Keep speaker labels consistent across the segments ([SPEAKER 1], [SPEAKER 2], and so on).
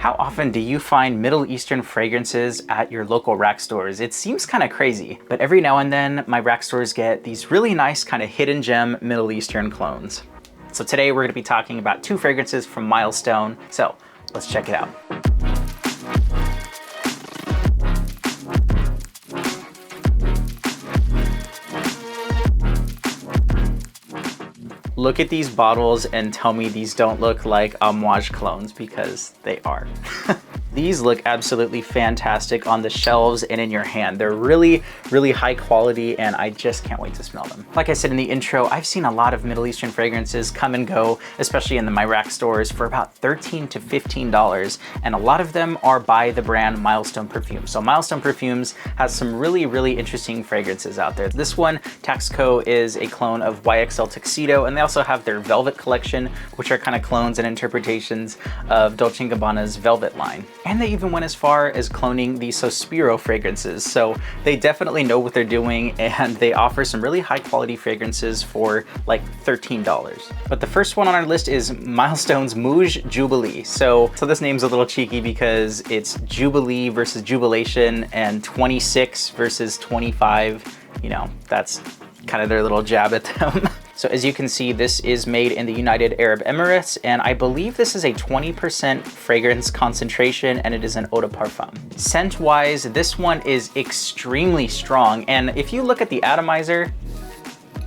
[SPEAKER 1] How often do you find Middle Eastern fragrances at your local rack stores? It seems kind of crazy, but every now and then my rack stores get these really nice kind of hidden gem Middle Eastern clones. So today we're going to be talking about 2 fragrances from Milestone. So let's check it out. Look at these bottles and tell me these don't look like Amouage clones, because they are. These look absolutely fantastic on the shelves and in your hand. They're really, really high quality, and I just can't wait to smell them. Like I said in the intro, I've seen a lot of Middle Eastern fragrances come and go, especially in my rack stores, for about $13 to $15, and a lot of them are by the brand Milestone Perfume. So Milestone Perfumes has some really, really interesting fragrances out there. This one, Taxco, is a clone of YXL Tuxedo, and they also have their Velvet collection, which are kind of clones and interpretations of Dolce & Gabbana's Velvet line. And they even went as far as cloning the Sospiro fragrances. So they definitely know what they're doing, and they offer some really high quality fragrances for like $13. But the first one on our list is Milestone's Mouj Jubilee. So this name's a little cheeky because it's Jubilee versus Jubilation and 26 versus 25. You know, that's kind of their little jab at them. So as you can see, this is made in the United Arab Emirates, and I believe this is a 20% fragrance concentration, and it is an eau de parfum. Scent-wise, this one is extremely strong, and if you look at the atomizer,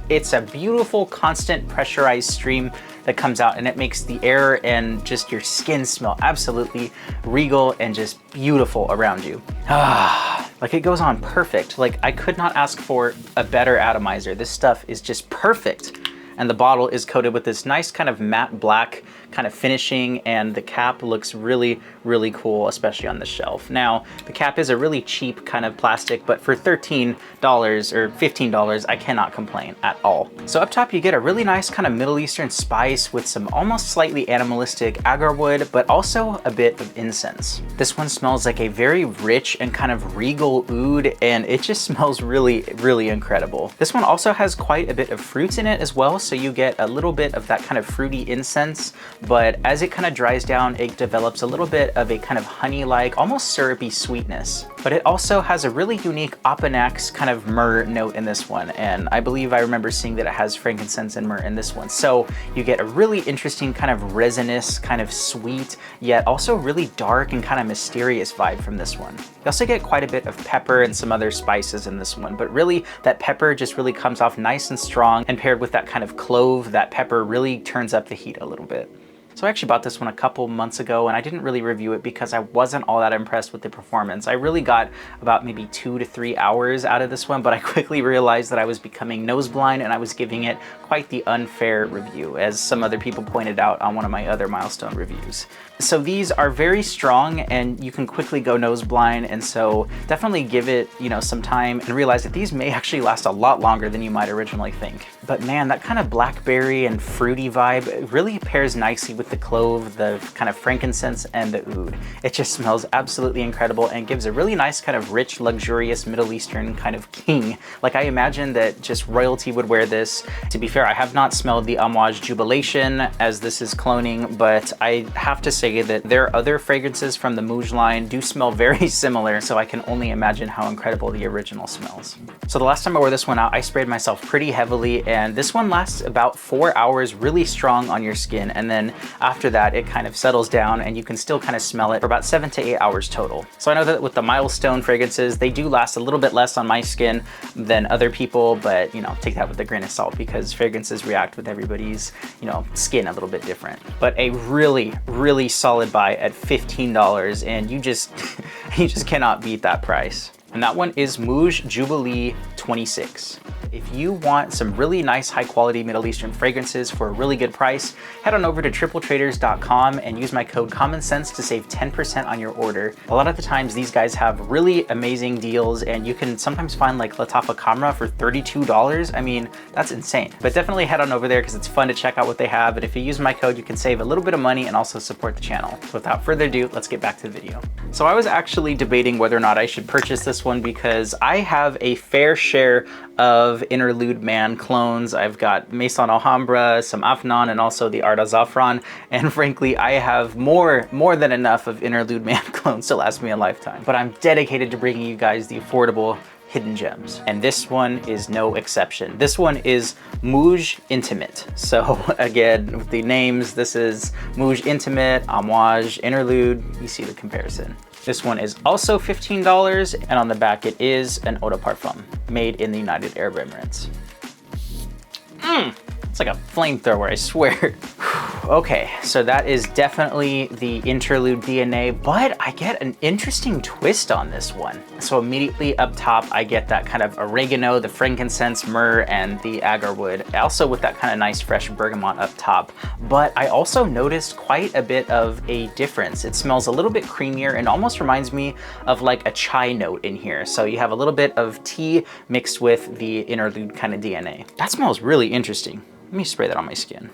[SPEAKER 1] it's a beautiful, constant pressurized stream that comes out, and it makes the air and just your skin smell absolutely regal and just beautiful around you. Like, it goes on perfect. Like, I could not ask for a better atomizer. This stuff is just perfect. And the bottle is coated with this nice kind of matte black kind of finishing, and the cap looks really, really cool, especially on the shelf. Now, the cap is a really cheap kind of plastic, but for $13 or $15, I cannot complain at all. So up top, you get a really nice kind of Middle Eastern spice with some almost slightly animalistic agarwood, but also a bit of incense. This one smells like a very rich and kind of regal oud, and it just smells really, really incredible. This one also has quite a bit of fruits in it as well, so you get a little bit of that kind of fruity incense, but as it kind of dries down, it develops a little bit of a kind of honey-like, almost syrupy sweetness. But it also has a really unique Opanax kind of myrrh note in this one, and I believe I remember seeing that it has frankincense and myrrh in this one. So you get a really interesting kind of resinous, kind of sweet, yet also really dark and kind of mysterious vibe from this one. You also get quite a bit of pepper and some other spices in this one, but really that pepper just really comes off nice and strong, and paired with that kind of clove, that pepper really turns up the heat a little bit. So I actually bought this one a couple months ago, and I didn't really review it because I wasn't all that impressed with the performance. I really got about maybe 2 to 3 hours out of this one, but I quickly realized that I was becoming nose blind, and I was giving it quite the unfair review, as some other people pointed out on one of my other Milestone reviews. So these are very strong, and you can quickly go nose blind, and so definitely give it, you know, some time and realize that these may actually last a lot longer than you might originally think. But man, that kind of blackberry and fruity vibe really pairs nicely with the clove, the kind of frankincense, and the oud. It just smells absolutely incredible and gives a really nice kind of rich, luxurious Middle Eastern kind of king. Like, I imagine that just royalty would wear this. To be fair, I have not smelled the Mouj Jubilation, as this is cloning, but I have to say that their other fragrances from the Mouj line do smell very similar, so I can only imagine how incredible the original smells. So the last time I wore this one out, I sprayed myself pretty heavily, and this one lasts about 4 hours really strong on your skin, and then after that it kind of settles down and you can still kind of smell it for about 7 to 8 hours total. So I know that with the Milestone fragrances, they do last a little bit less on my skin than other people, but you know, take that with a grain of salt because fragrances react with everybody's, you know, skin a little bit different. But a really, really solid buy at $15, and you just cannot beat that price. And that one is Mouj Jubilee 26. If you want some really nice high quality Middle Eastern fragrances for a really good price, head on over to tripletraders.com and use my code COMMONSENSE to save 10% on your order. A lot of the times these guys have really amazing deals, and you can sometimes find like Latafa Camra for $32. I mean, that's insane. But definitely head on over there because it's fun to check out what they have, and if you use my code, you can save a little bit of money and also support the channel. So without further ado, let's get back to the video. So I was actually debating whether or not I should purchase this one because I have a fair share of Interlude Man clones. I've got Maison Alhambra, some Afnan, and also the Art Zafran. And frankly, I have more than enough of Interlude Man clones to last me a lifetime. But I'm dedicated to bringing you guys the affordable hidden gems, and this one is no exception. This one is Mouj Intimate. So again, with the names, this is Mouj Intimate, Amouage, Interlude. You see the comparison. This one is also $15, and on the back it is an eau de parfum made in the United Arab Emirates. It's like a flamethrower, I swear. Okay, so that is definitely the Interlude DNA, but I get an interesting twist on this one. So immediately up top, I get that kind of oregano, the frankincense, myrrh, and the agarwood. Also with that kind of nice fresh bergamot up top. But I also noticed quite a bit of a difference. It smells a little bit creamier and almost reminds me of like a chai note in here. So you have a little bit of tea mixed with the Interlude kind of DNA. That smells really interesting. Let me spray that on my skin.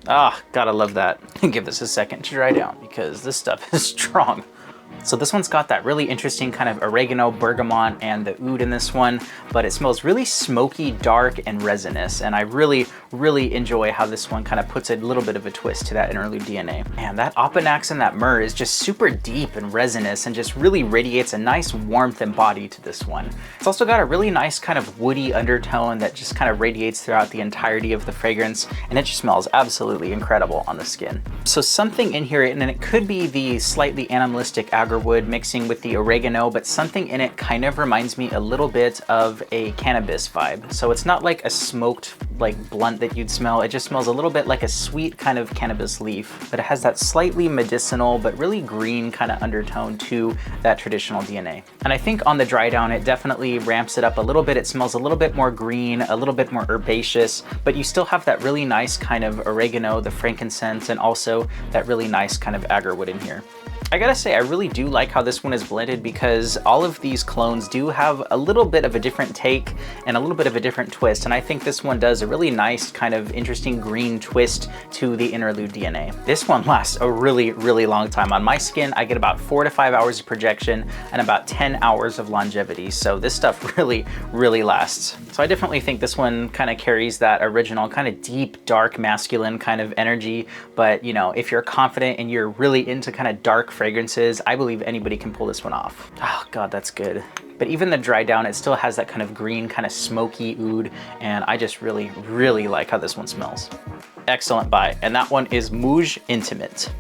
[SPEAKER 1] Ah, gotta love that. Give this a second to dry down because this stuff is strong. So this one's got that really interesting kind of oregano, bergamot, and the oud in this one, but it smells really smoky, dark, and resinous. And I really enjoy how this one kind of puts a little bit of a twist to that Interlude DNA. And that Opanax and that myrrh is just super deep and resinous and just really radiates a nice warmth and body to this one. It's also got a really nice kind of woody undertone that just kind of radiates throughout the entirety of the fragrance, and it just smells absolutely incredible on the skin. So something in here, and it could be the slightly animalistic agarwood mixing with the oregano, but something in it kind of reminds me a little bit of a cannabis vibe. So it's not like a smoked like blunt that you'd smell. It just smells a little bit like a sweet kind of cannabis leaf, but it has that slightly medicinal but really green kind of undertone to that traditional DNA. And I think on the dry down, it definitely ramps it up a little bit. It smells a little bit more green, a little bit more herbaceous, but you still have that really nice kind of oregano, the frankincense, and also that really nice kind of agarwood in here. I gotta say, I really do like how this one is blended because all of these clones do have a little bit of a different take and a little bit of a different twist. And I think this one does a really nice kind of interesting green twist to the Interlude DNA. This one lasts a really long time. On my skin, I get about 4 to 5 hours of projection and about 10 hours of longevity. So this stuff really lasts. So I definitely think this one kind of carries that original kind of deep, dark, masculine kind of energy. But you know, if you're confident and you're really into kind of dark fragrances, I believe anybody can pull this one off. Oh God, that's good. But even the dry down, it still has that kind of green, kind of smoky oud, and I just really like how this one smells. Excellent buy, and that one is Mouj Intimate.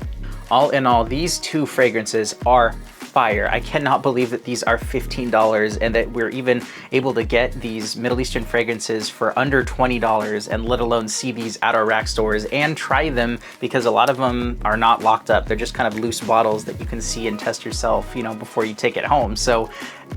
[SPEAKER 1] All in all, these two fragrances are fire. I cannot believe that these are $15 and that we're even able to get these Middle Eastern fragrances for under $20, and let alone see these at our rack stores and try them, because a lot of them are not locked up. They're just kind of loose bottles that you can see and test yourself, you know, before you take it home. So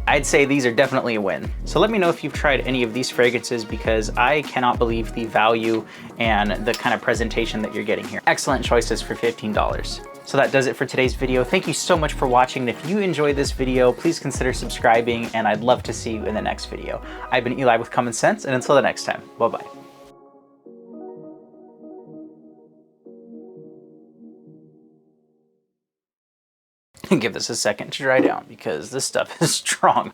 [SPEAKER 1] I'd say these are definitely a win. So let me know if you've tried any of these fragrances, because I cannot believe the value and the kind of presentation that you're getting here. Excellent choices for $15. So that does it for today's video. Thank you so much for watching. And if you enjoyed this video, please consider subscribing, and I'd love to see you in the next video. I've been Eli with Common Sense, and until the next time, bye-bye. Give this a second to dry down because this stuff is strong.